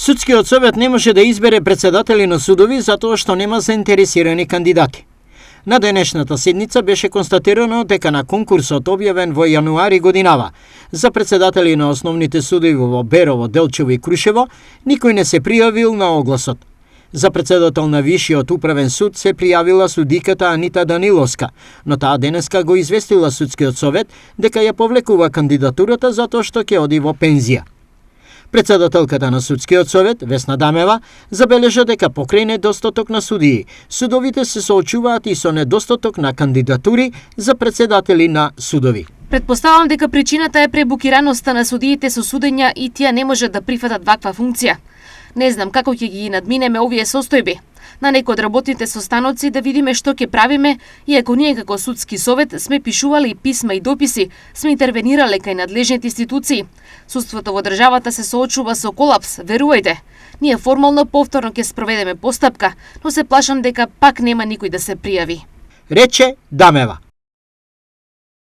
Судскиот совет не може да избере председатели на судови затоа што нема заинтересирани кандидати. На денешната седница беше констатирано дека на конкурсот објавен во јануари годинава за председатели на основните судови во Берово, Делчево и Крушево, никој не се пријавил на огласот. За председател на Вишиот управен суд се пријавила судиката Анита Даниловска, но таа денеска го известила Судскиот совет дека ја повлекува кандидатурата затоа што ќе оди во пензија. Председателката на Судскиот совет, Весна Дамева, забележа дека покрај недостаток на судии, судовите се соочуваат и со недостаток на кандидатури за председатели на судови. Предпоставам дека причината е пребукираноста на судиите со судења и тие не можат да прифатат ваква функција. Не знам како ќе ги надминеме овие состојби. На некои од работните состаноци да видиме што ќе правиме, иако ние како судски совет сме пишували писма и дописи, сме интервенирале кај надлежните институции. Судството во државата се соочува со колапс, верувајте. Ние формално повторно ќе спроведеме постапка, но се плашам дека пак нема никој да се пријави. Рече Дамева.